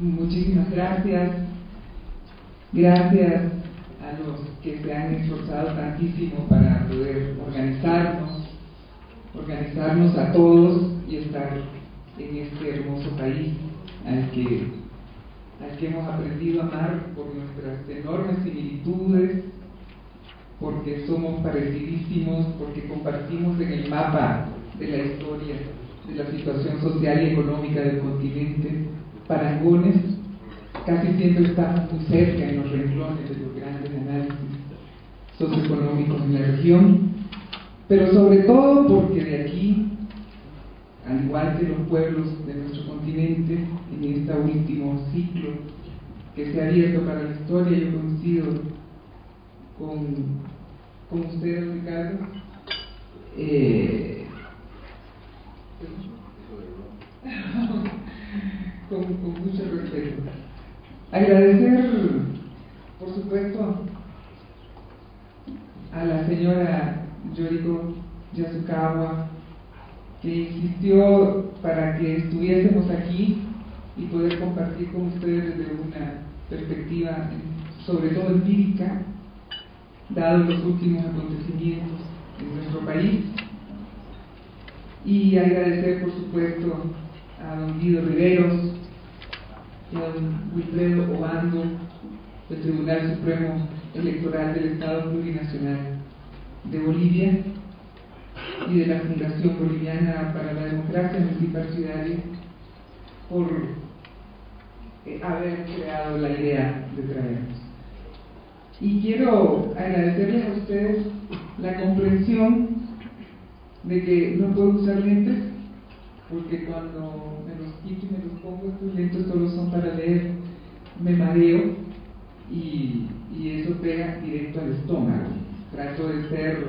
Muchísimas gracias. Gracias a los que se han esforzado tantísimo para poder organizarnos a todos y estar en este hermoso país al que hemos aprendido a amar por nuestras enormes similitudes, porque somos parecidísimos, porque compartimos en el mapa de la historia, de la situación social y económica del continente, parangones. Casi siempre estamos muy cerca en los renglones de los grandes análisis socioeconómicos en la región, pero sobre todo porque de aquí, al igual que los pueblos de nuestro continente, en este último ciclo que se ha abierto para la historia, yo coincido con ustedes, Ricardo, con mucho respeto. Agradecer, por supuesto, a la señora Yoriko Yasukawa, que insistió para que estuviésemos aquí y poder compartir con ustedes desde una perspectiva, sobre todo empírica, dados los últimos acontecimientos en nuestro país. Y agradecer, por supuesto, a don Guido Riveros y a don Wilfredo Obando del Tribunal Supremo Electoral del Estado Plurinacional de Bolivia y de la Fundación Boliviana para la Democracia Multipartidaria por haber creado la idea de traernos. Y quiero agradecerles a ustedes la comprensión de que no puedo usar lentes, porque cuando me los quito y me los pongo, estos lentes solo son para leer, me mareo y eso pega directo al estómago. Trato de ser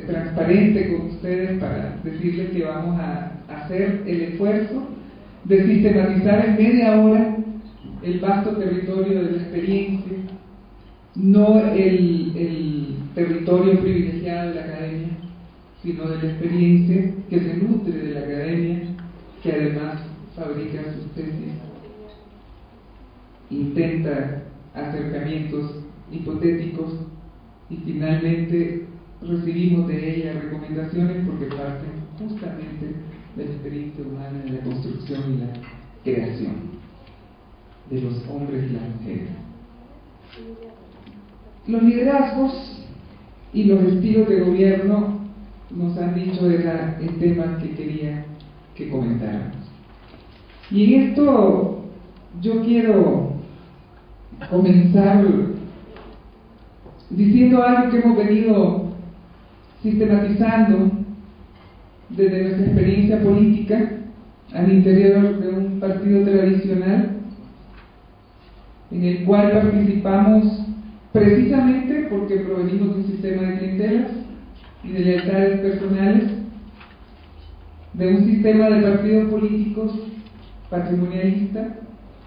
transparente con ustedes para decirles que vamos a hacer el esfuerzo de sistematizar en media hora el vasto territorio de la experiencia, no el territorio privilegiado de la academia, sino de la experiencia que se nutre de la academia, que además fabrica sus tesis, intenta acercamientos hipotéticos y finalmente recibimos de ella recomendaciones porque parten justamente de la experiencia humana de la construcción y la creación de los hombres y las mujeres. Los liderazgos y los estilos de gobierno, nos han dicho, era el tema que quería que comentáramos. Y en esto yo quiero comenzar diciendo algo que hemos venido sistematizando desde nuestra experiencia política al interior de un partido tradicional en el cual participamos precisamente porque provenimos de un sistema de clientelas y de lealtades personales, de un sistema de partidos políticos patrimonialista,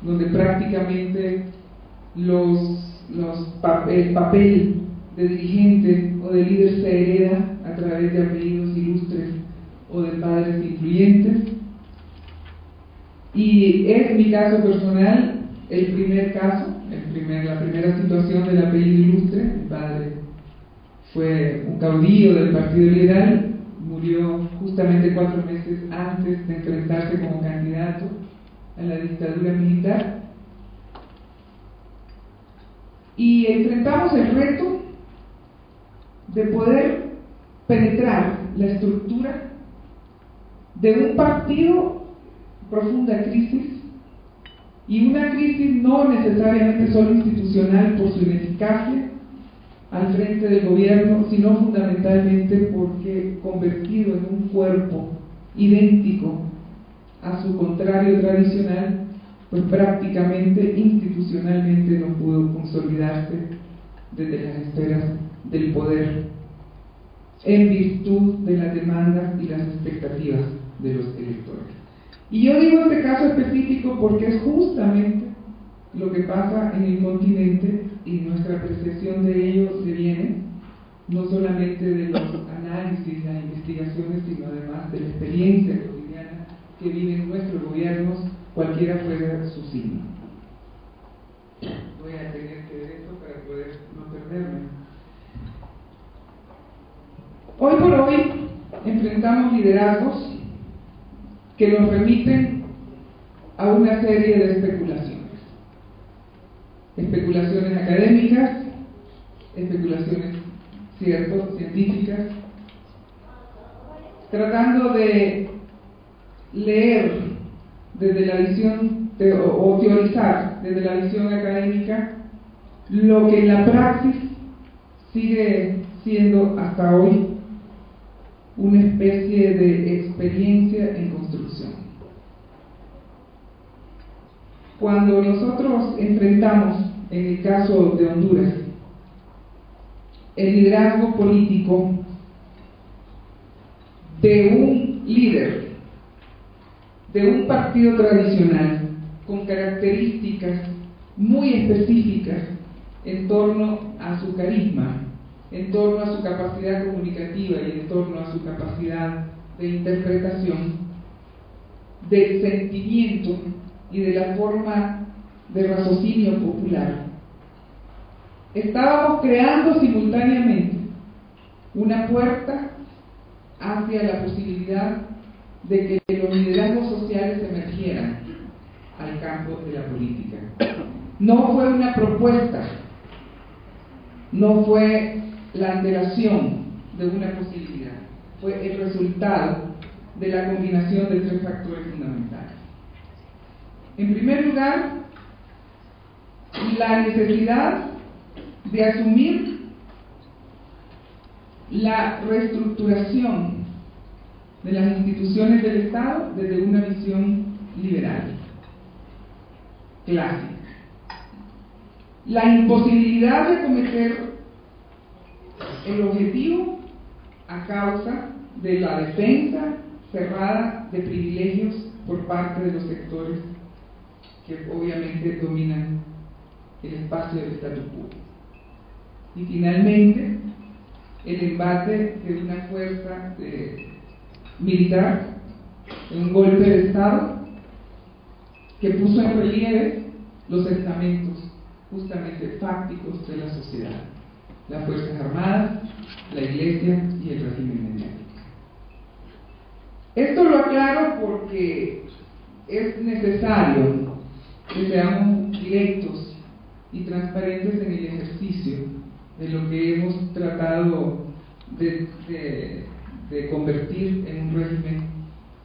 donde prácticamente el papel de dirigente o de líder se hereda a través de apellidos ilustres o de padres influyentes. Y es mi caso personal el primer caso, la primera situación del apellido ilustre. Mi padre fue un caudillo del Partido Liberal, murió justamente 4 meses antes de enfrentarse como candidato a la dictadura militar. Y enfrentamos el reto de poder penetrar la estructura de un partido en profunda crisis, y una crisis no necesariamente solo institucional por su ineficacia al frente del gobierno, sino fundamentalmente porque convertido en un cuerpo idéntico a su contrario tradicional, pues prácticamente institucionalmente no pudo consolidarse desde las esferas del poder en virtud de las demandas y las expectativas de los electores. Y yo digo este caso específico porque es justamente lo que pasa en el continente, y nuestra apreciación de ello se viene no solamente de los análisis, las investigaciones, sino además de la experiencia cotidiana que viven nuestros gobiernos, cualquiera fuera su signo. voy a tener que ver esto para poder no perderme. Hoy por hoy enfrentamos liderazgos que nos remiten a una serie de especulaciones. Especulaciones académicas, especulaciones, cierto, científicas, tratando de leer desde la visión o teorizar desde la visión académica lo que en la praxis sigue siendo hasta hoy una especie de experiencia en construcción. Cuando nosotros enfrentamos, en el caso de Honduras, el liderazgo político de un líder, de un partido tradicional, con características muy específicas en torno a su carisma, en torno a su capacidad comunicativa y en torno a su capacidad de interpretación, del sentimiento y de la forma de raciocinio popular, estábamos creando simultáneamente una puerta hacia la posibilidad de que los liderazgos sociales emergieran al campo de la política. No fue una propuesta, no fue la antelación de una posibilidad, fue el resultado de la combinación de tres factores fundamentales. En primer lugar, la necesidad de asumir la reestructuración de las instituciones del Estado desde una visión liberal, clásica. La imposibilidad de cometer el objetivo a causa de la defensa cerrada de privilegios por parte de los sectores que obviamente dominan el espacio del statu quo. Y finalmente, el embate de una fuerza militar, un golpe de Estado que puso en relieve los estamentos justamente fácticos de la sociedad, las Fuerzas Armadas, la Iglesia y el régimen mediático. Esto lo aclaro porque es necesario que seamos directos y transparentes en el ejercicio de lo que hemos tratado de convertir en un régimen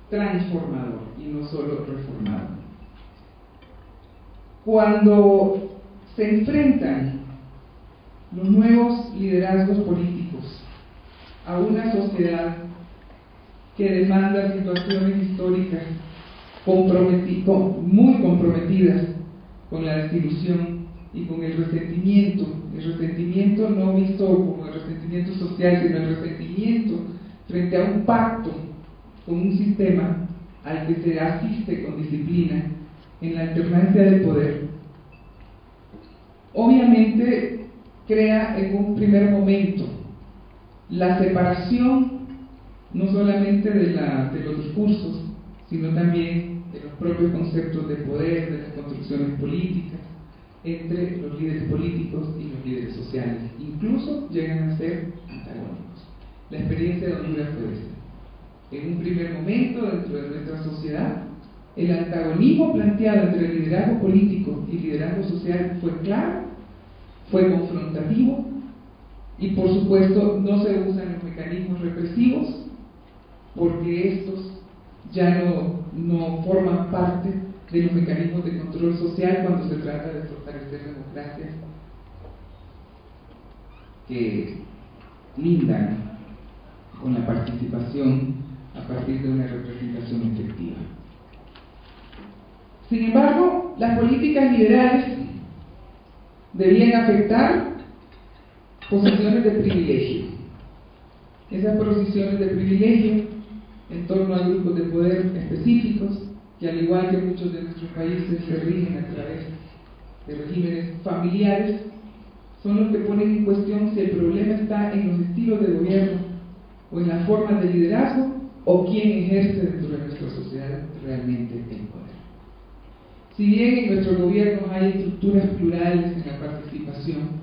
transformador y no solo reformador. Cuando se enfrentan los nuevos liderazgos políticos a una sociedad que demanda situaciones históricas muy comprometidas con la desilusión y con el resentimiento no visto como el resentimiento social, sino el resentimiento frente a un pacto con un sistema al que se asiste con disciplina en la alternancia del poder, obviamente crea en un primer momento la separación no solamente de los discursos, sino también de los propios conceptos de poder, de las construcciones políticas, entre los líderes políticos y los líderes sociales. Incluso llegan a ser antagónicos. La experiencia de Honduras fue esta. En un primer momento, dentro de nuestra sociedad, el antagonismo planteado entre el liderazgo político y el liderazgo social fue claro, fue confrontativo y por supuesto no se usan los mecanismos represivos porque estos ya no forman parte de los mecanismos de control social cuando se trata de fortalecer democracias que lindan con la participación a partir de una representación efectiva. Sin embargo, las políticas liberales debían afectar posiciones de privilegio. Esas posiciones de privilegio en torno a grupos de poder específicos que, al igual que muchos de nuestros países, se rigen a través de regímenes familiares, son los que ponen en cuestión si el problema está en los estilos de gobierno o en las formas de liderazgo o quién ejerce dentro de nuestra sociedad realmente el poder. Si bien en nuestros gobiernos hay estructuras plurales en la participación,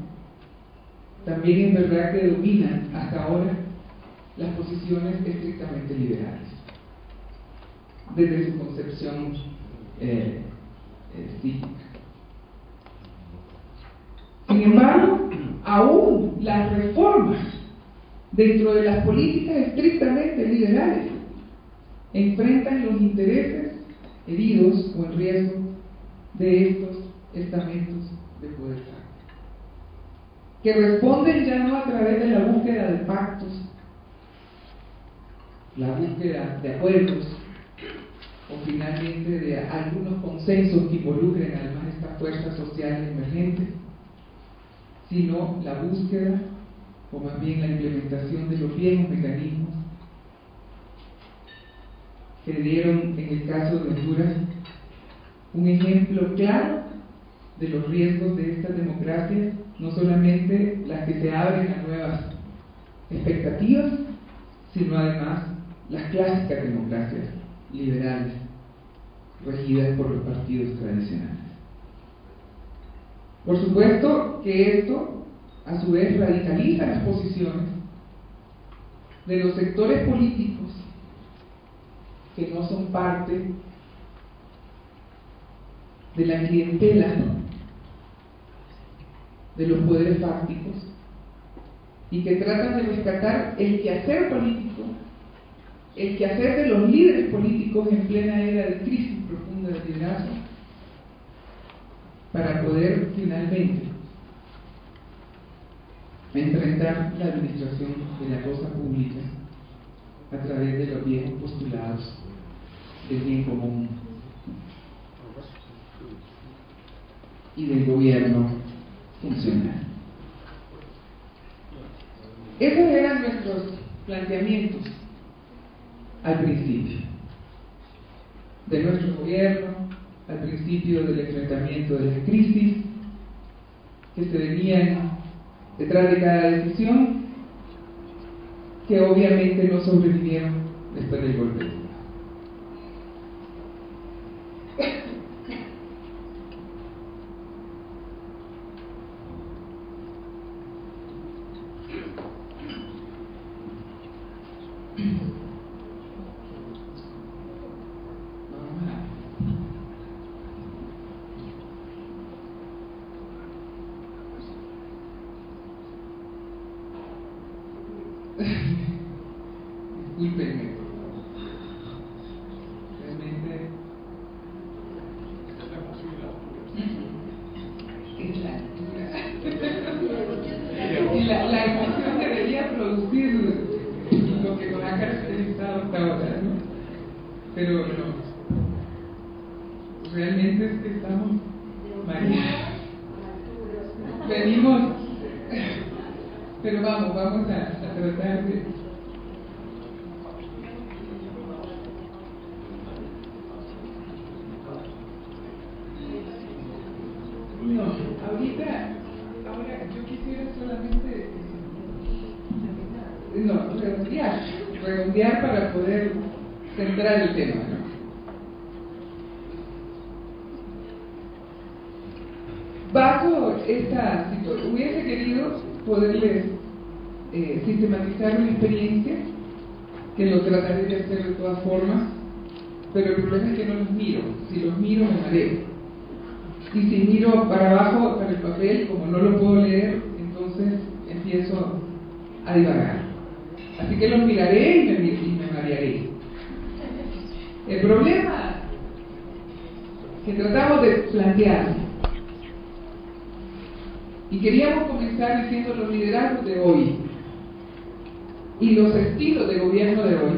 también es verdad que dominan hasta ahora las posiciones estrictamente liberales, desde su concepción cívica. Sin embargo, aún las reformas dentro de las políticas estrictamente liberales enfrentan los intereses heridos o en riesgo de estos estamentos de poder fáctico, que responden ya no a través de la búsqueda de pactos, la búsqueda de acuerdos o finalmente de algunos consensos que involucren además estas fuerzas sociales emergentes, sino la búsqueda o más bien la implementación de los viejos mecanismos que dieron en el caso de Honduras un ejemplo claro de los riesgos de estas democracias, no solamente las que se abren a nuevas expectativas, sino además las clásicas democracias liberales regidas por los partidos tradicionales. Por supuesto que esto a su vez radicaliza las posiciones de los sectores políticos que no son parte de la clientela de los poderes fácticos y que tratan de rescatar el quehacer político, el quehacer de los líderes políticos en plena era de crisis profunda de liderazgo, para poder finalmente enfrentar la administración de la cosa pública a través de los viejos postulados del bien común y del gobierno funcional. Esos eran nuestros planteamientos al principio de nuestro gobierno, al principio del enfrentamiento de las crisis que se venían detrás de cada decisión, que obviamente no sobrevivieron después del golpe de Estado. Discúlpenme, realmente es la altura y la emoción debería producir lo que nos ha caracterizado hasta ahora, ¿no? Pero no, realmente es que estamos mareados, venimos, pero vamos a tratar de ahora yo quisiera solamente redondear para poder centrar el tema, ¿no? Bajo esta situación, hubiese querido poderles sistematizar una experiencia, que lo trataré de hacer de todas formas, pero el problema es que no los miro. Si los miro me mareo. Y si miro para abajo, para el papel, como no lo puedo leer, entonces empiezo a divagar. Así que los miraré y me marearé. El problema que tratamos de plantear, y queríamos comenzar diciendo los liderazgos de hoy y los estilos de gobierno de hoy,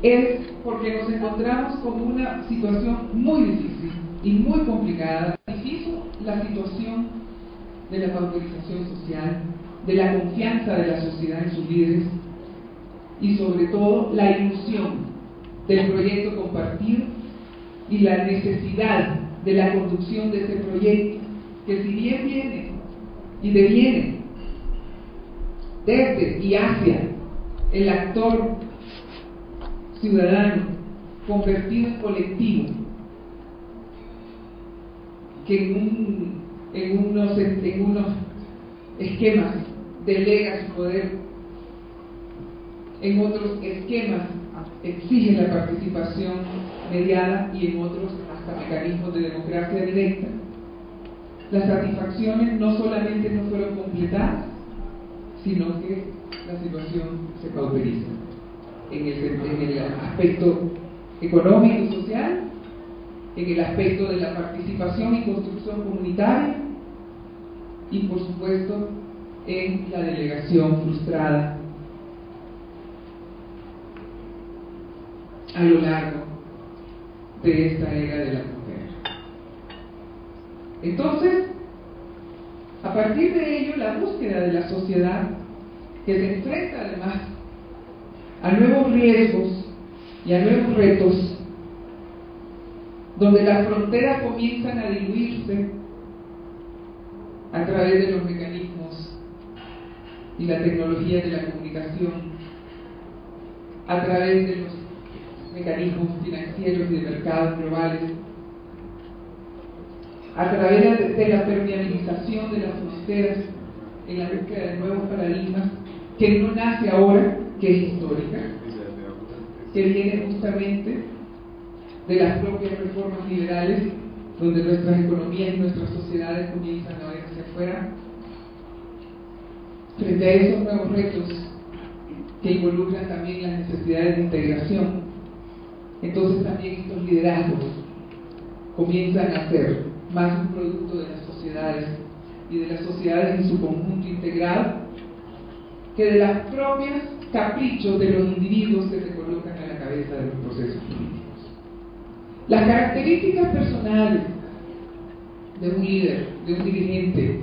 es porque nos encontramos con una situación muy difícil y muy complicada. Difícil la situación de la pauperización social, de la confianza de la sociedad en sus líderes y sobre todo la ilusión del proyecto compartido y la necesidad de la conducción de ese proyecto, que si bien viene y deviene desde y hacia el actor ciudadano convertido en colectivo en unos esquemas delega su poder, en otros esquemas exige la participación mediada y en otros hasta mecanismos de democracia directa. Las satisfacciones no solamente no fueron completadas, sino que la situación se pauperiza en el aspecto económico y social, en el aspecto de la participación y construcción comunitaria y por supuesto en la delegación frustrada a lo largo de esta era de la mujer. Entonces, a partir de ello, la búsqueda de la sociedad, que se enfrenta además a nuevos riesgos y a nuevos retos, donde las fronteras comienzan a diluirse a través de los mecanismos y la tecnología de la comunicación, a través de los mecanismos financieros y de mercados globales, a través de la permeabilización de las fronteras en la búsqueda de nuevos paradigmas, que no nace ahora, que es histórica, que viene justamente de las propias reformas liberales, donde nuestras economías y nuestras sociedades comienzan a ver hacia afuera, frente a esos nuevos retos que involucran también las necesidades de integración. Entonces también estos liderazgos comienzan a ser más un producto de las sociedades y de las sociedades en su conjunto integrado que de las propias caprichos de los individuos que se colocan a la cabeza de los procesos políticos. Las características personales de un líder, de un dirigente,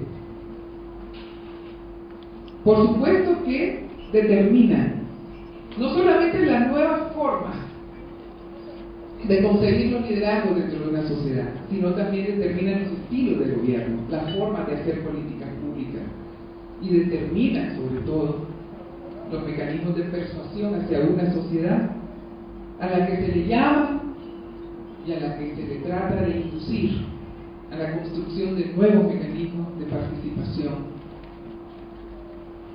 por supuesto que determinan no solamente las nuevas formas de conseguir los liderazgos dentro de una sociedad, sino también determinan los estilos de gobierno, las formas de hacer políticas públicas, y determinan sobre todo los mecanismos de persuasión hacia una sociedad a la que se le llama y a la que se le trata de inducir a la construcción de nuevos mecanismos de participación,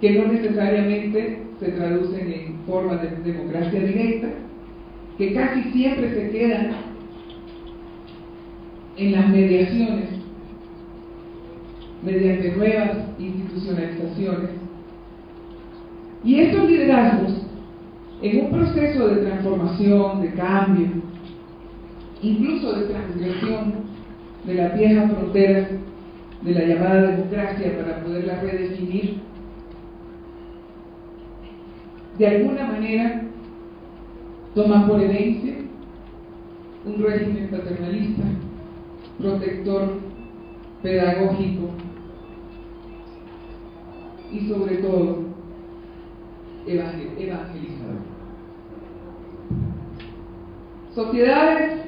que no necesariamente se traducen en formas de democracia directa, que casi siempre se quedan en las mediaciones mediante nuevas institucionalizaciones. Y estos liderazgos, en un proceso de transformación, de cambio, incluso de transgresión de las viejas fronteras de la llamada democracia para poderla redefinir, de alguna manera toman por herencia un régimen paternalista, protector, pedagógico y sobre todo evangelizador. Sociedades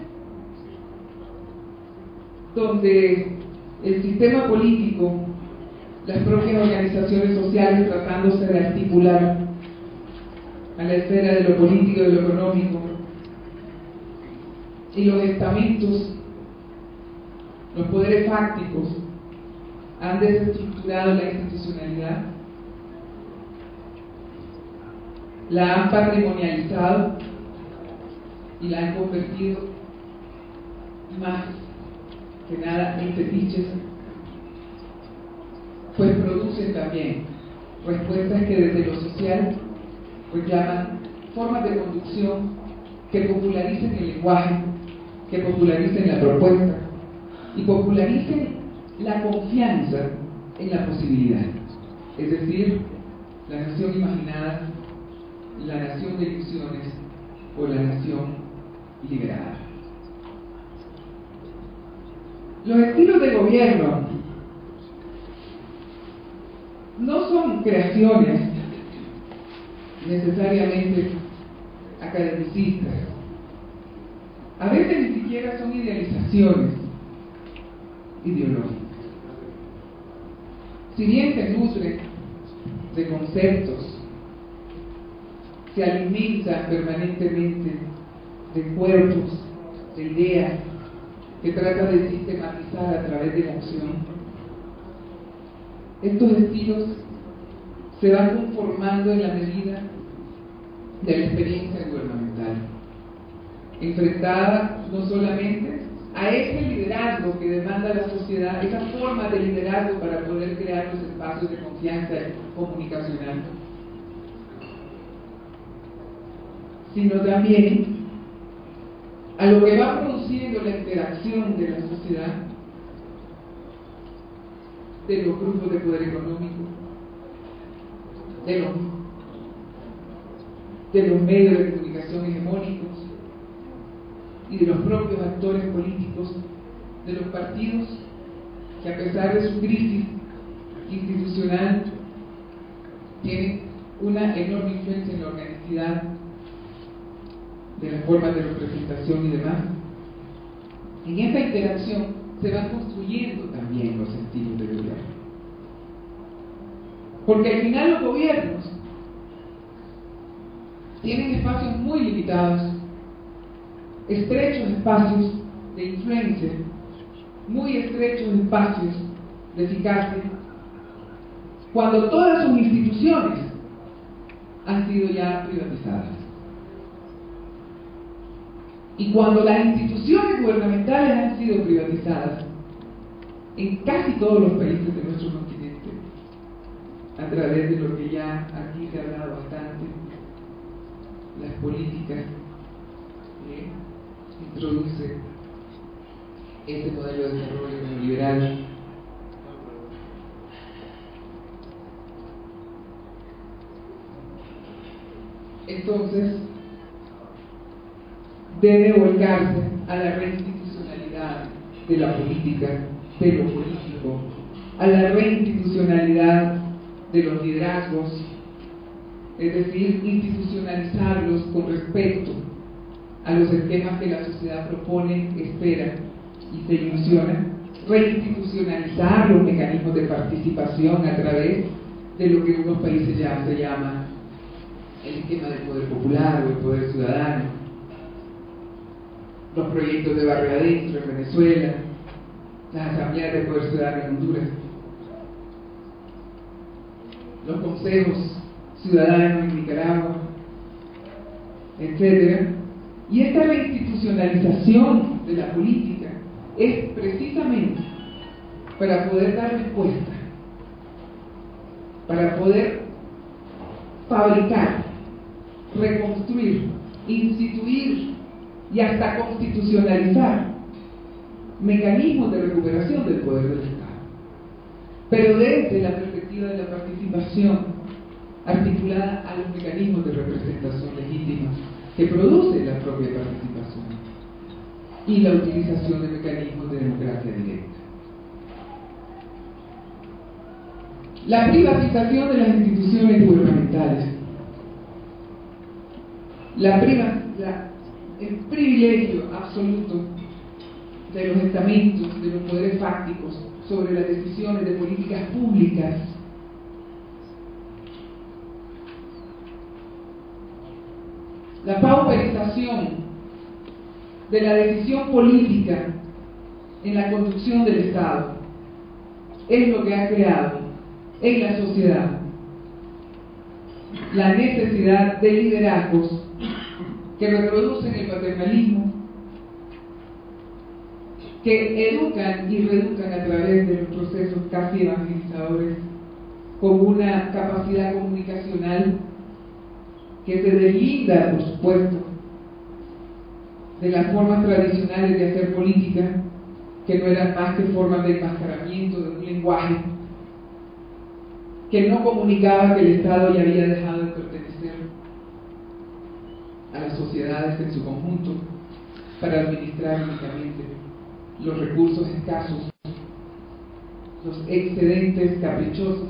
donde el sistema político, las propias organizaciones sociales tratándose de articular a la esfera de lo político y de lo económico, y los estamentos, los poderes fácticos han desestructurado la institucionalidad, la han patrimonializado y la han convertido más que nada en fetiches, pues producen también respuestas que desde lo social reclaman formas de conducción que popularicen el lenguaje, que popularicen la propuesta y popularicen la confianza en la posibilidad, es decir, la nación imaginada, la nación de ilusiones o la nación liberada. Los estilos de gobierno no son creaciones necesariamente academicistas, a veces ni siquiera son idealizaciones ideológicas. Si bien se nutren de conceptos, se alimentan permanentemente de cuerpos, de ideas, que trata de sistematizar a través de la acción. Estos estilos se van conformando en la medida de la experiencia gubernamental, enfrentada no solamente a ese liderazgo que demanda la sociedad, esa forma de liderazgo para poder crear los espacios de confianza comunicacional, sino también a lo que va produciendo la interacción de la sociedad, de los grupos de poder económico, de los medios de comunicación hegemónicos y de los propios actores políticos, de los partidos que, a pesar de su crisis institucional, tienen una enorme influencia en la organicidad de las formas de representación y demás. En esta interacción se van construyendo también los estilos de gobierno, porque al final los gobiernos tienen espacios muy limitados, estrechos espacios de influencia, muy estrechos espacios de eficacia, cuando todas sus instituciones han sido ya privatizadas. Y cuando las instituciones gubernamentales han sido privatizadas en casi todos los países de nuestro continente, a través de lo que ya aquí se ha hablado bastante, las políticas que introduce este modelo de desarrollo neoliberal, entonces debe volcarse a la reinstitucionalidad de la política, de lo político, a la reinstitucionalidad de los liderazgos, es decir, institucionalizarlos con respecto a los esquemas que la sociedad propone, espera y se ilusiona, reinstitucionalizar los mecanismos de participación a través de lo que en unos países ya se llama el esquema del poder popular o el poder ciudadano, los proyectos de barrio adentro en Venezuela, las asambleas de poder ciudadano en Honduras, los consejos ciudadanos en Nicaragua, etc. Y esta reinstitucionalización de la política es precisamente para poder dar respuesta, para poder fabricar, reconstruir, instituir y hasta constitucionalizar mecanismos de recuperación del poder del Estado, pero desde la perspectiva de la participación articulada a los mecanismos de representación legítima que produce la propia participación y la utilización de mecanismos de democracia directa. La privatización de las instituciones gubernamentales, el privilegio absoluto de los estamentos, de los poderes fácticos sobre las decisiones de políticas públicas, la pauperización de la decisión política en la conducción del Estado es lo que ha creado en la sociedad la necesidad de liderazgos que reproducen el paternalismo, que educan y reeducan a través de los procesos casi evangelizadores, con una capacidad comunicacional que se deslinda, por supuesto, de las formas tradicionales de hacer política, que no eran más que formas de enmascaramiento de un lenguaje que no comunicaba que el Estado ya había dejado de pertenecer a las sociedades en su conjunto para administrar únicamente los recursos escasos, los excedentes caprichosos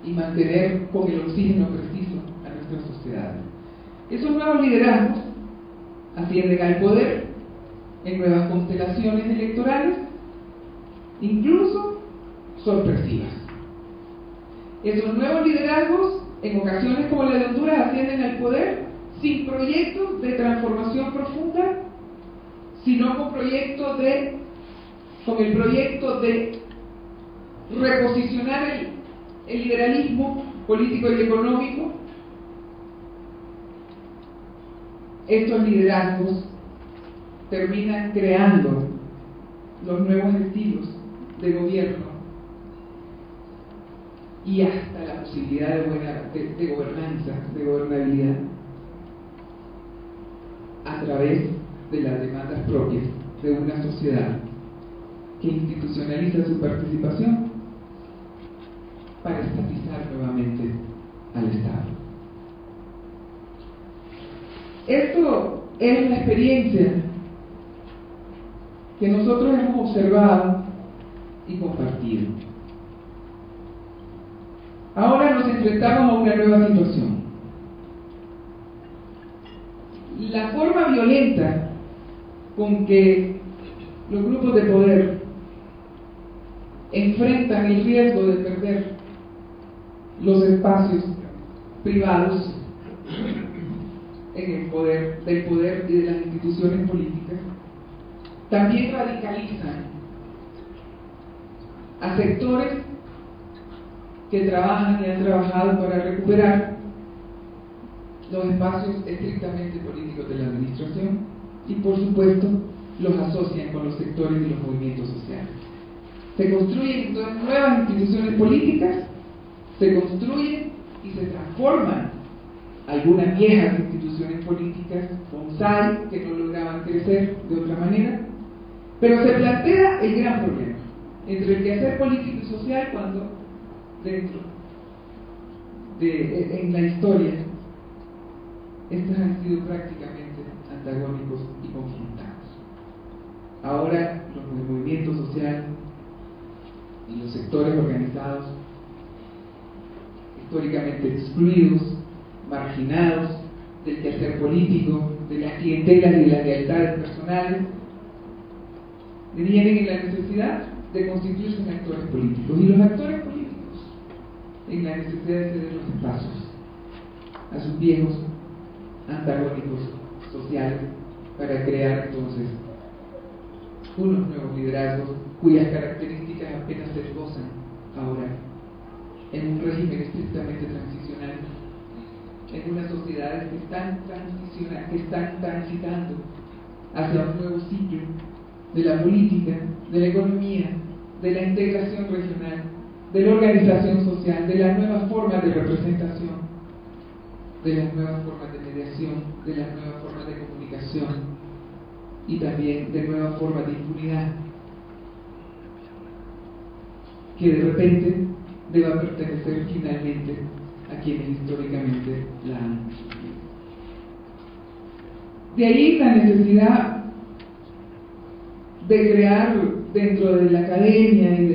y mantener con el oxígeno preciso a nuestras sociedades. Esos nuevos liderazgos ascienden al poder en nuevas constelaciones electorales, incluso sorpresivas. Esos nuevos liderazgos, en ocasiones como la de Honduras, ascienden al poder sin proyectos de transformación profunda, sino con el proyecto de reposicionar el liberalismo político y económico. Estos liderazgos terminan creando los nuevos estilos de gobierno y hasta la posibilidad de gobernanza, de gobernabilidad, a través de las demandas propias de una sociedad que institucionaliza su participación para estatizar nuevamente al Estado. Esto es la experiencia que nosotros hemos observado y compartido. Ahora nos enfrentamos a una nueva situación. La forma violenta con que los grupos de poder enfrentan el riesgo de perder los espacios privados en el poder, del poder y de las instituciones políticas, también radicalizan a sectores que trabajan y han trabajado para recuperar los espacios estrictamente políticos de la administración y, por supuesto, los asocian con los sectores y los movimientos sociales. Se construyen entonces nuevas instituciones políticas, se construyen y se transforman algunas viejas instituciones políticas, bonsai, que no lograban crecer de otra manera, pero se plantea el gran problema entre el quehacer político y social cuando en la historia estos han sido prácticamente antagónicos y confrontados. Ahora los movimientos sociales y los sectores organizados, históricamente excluidos, marginados del quehacer político, de las clientelas y de las lealtades personales, vienen en la necesidad de constituirse en actores políticos, y los actores políticos en la necesidad de ceder los espacios a sus viejos antagónicos sociales para crear entonces unos nuevos liderazgos cuyas características apenas se esbozan ahora en un régimen estrictamente transicional, en unas sociedades que están transitando hacia un nuevo ciclo de la política, de la economía, de la integración regional, de la organización social, de las nuevas formas de representación, de las nuevas formas de mediación, de las nuevas formas de comunicación y también de nuevas formas de impunidad que de repente deba pertenecer finalmente a quienes históricamente la han sufrido. De ahí la necesidad de crear dentro de la academia y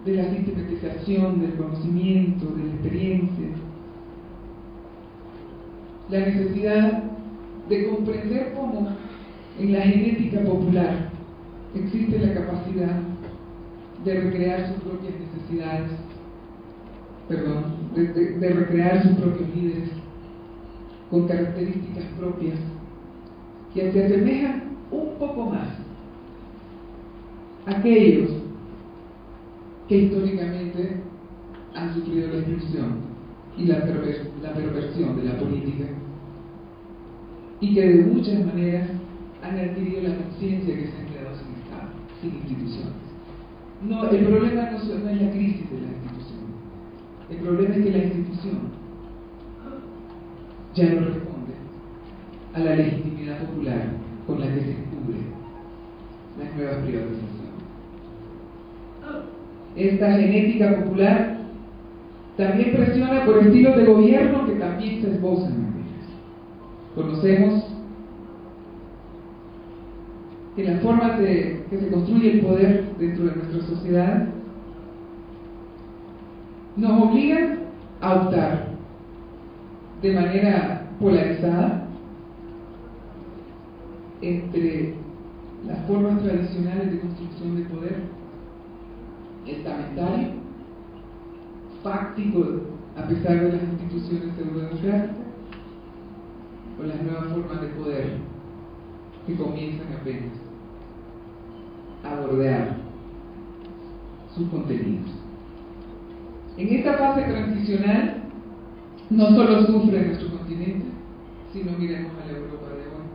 de la sistematización del conocimiento, de la experiencia, la necesidad de comprender cómo en la genética popular existe la capacidad de recrear sus propias necesidades, de recrear sus propios líderes con características propias que se asemejan un poco más a aquellos que históricamente han sufrido la exclusión y la perversión de la política y que de muchas maneras han adquirido la conciencia que se han quedado sin Estado, sin instituciones. No, el problema no es la crisis de la institución, el problema es que la institución ya no responde a la legitimidad popular con la que se cubre las nuevas privatizaciones. Esta genética popular también presiona por estilos de gobierno que también se esbozan en ellas. Conocemos que las formas que se construye el poder dentro de nuestra sociedad nos obligan a optar de manera polarizada entre las formas tradicionales de construcción de poder, estamentario, fáctico a pesar de las instituciones pseudodemocráticas, o las nuevas formas de poder que comienzan apenas a bordear sus contenidos. En esta fase transicional no solo sufre nuestro continente, sino miremos a la Europa de hoy.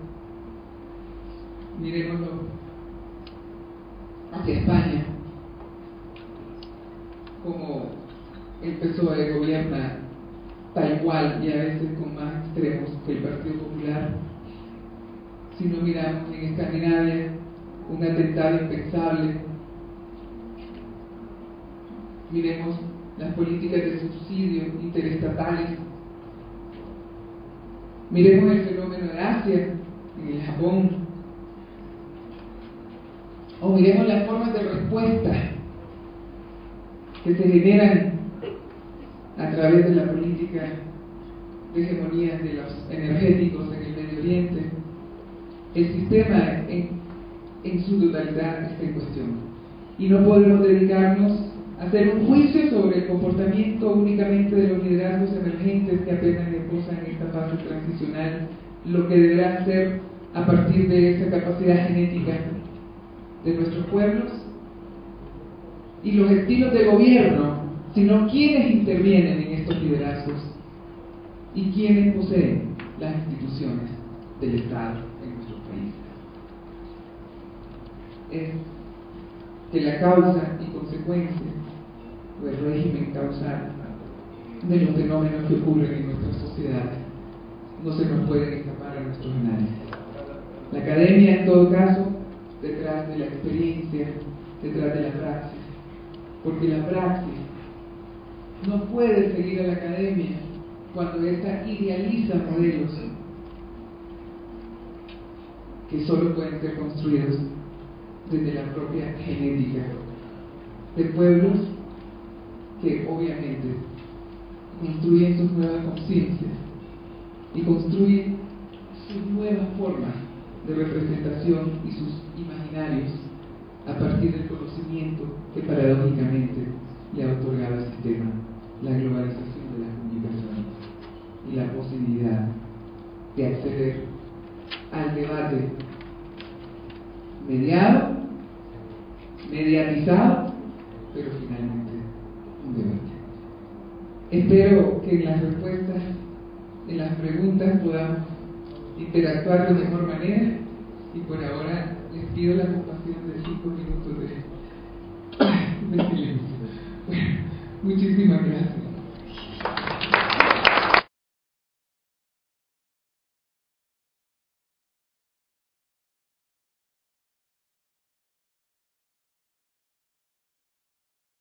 Miremoslo hacia España, como el PSOE gobierna tal cual y a veces con más extremos que el Partido Popular. Si no miramos en Escandinavia, un atentado impensable. Miremos las políticas de subsidio interestatales. Miremos el fenómeno de Asia, en el Japón. O miremos las formas de respuesta que se generan a través de la política de hegemonía de los energéticos en el Medio Oriente. El sistema en su totalidad está en cuestión. Y no podemos dedicarnos a hacer un juicio sobre el comportamiento únicamente de los liderazgos emergentes que apenas reposan en esta fase transicional, lo que deberá hacer a partir de esa capacidad genética de nuestros pueblos y los estilos de gobierno, sino quiénes intervienen en estos liderazgos y quiénes poseen las instituciones del Estado en nuestros países. Es que la causa y consecuencia, o el régimen causal de los fenómenos que ocurren en nuestras sociedades no se nos pueden escapar a nuestros análisis. La academia, en todo caso, detrás de la experiencia, detrás de la praxis, porque la praxis no puede seguir a la academia cuando ésta idealiza modelos que solo pueden ser construidos desde la propia genética de pueblos que obviamente construyen sus nuevas conciencias y construyen sus nuevas formas de representación y sus imaginarios a partir del conocimiento que paradójicamente le ha otorgado al sistema la globalización de las comunicaciones y la posibilidad de acceder al debate mediatizado, pero finalmente un debate. Espero que en las respuestas, en las preguntas podamos interactuar de mejor manera y por ahora les pido la compasión de 5 minutos de silencio. Bueno, muchísimas gracias.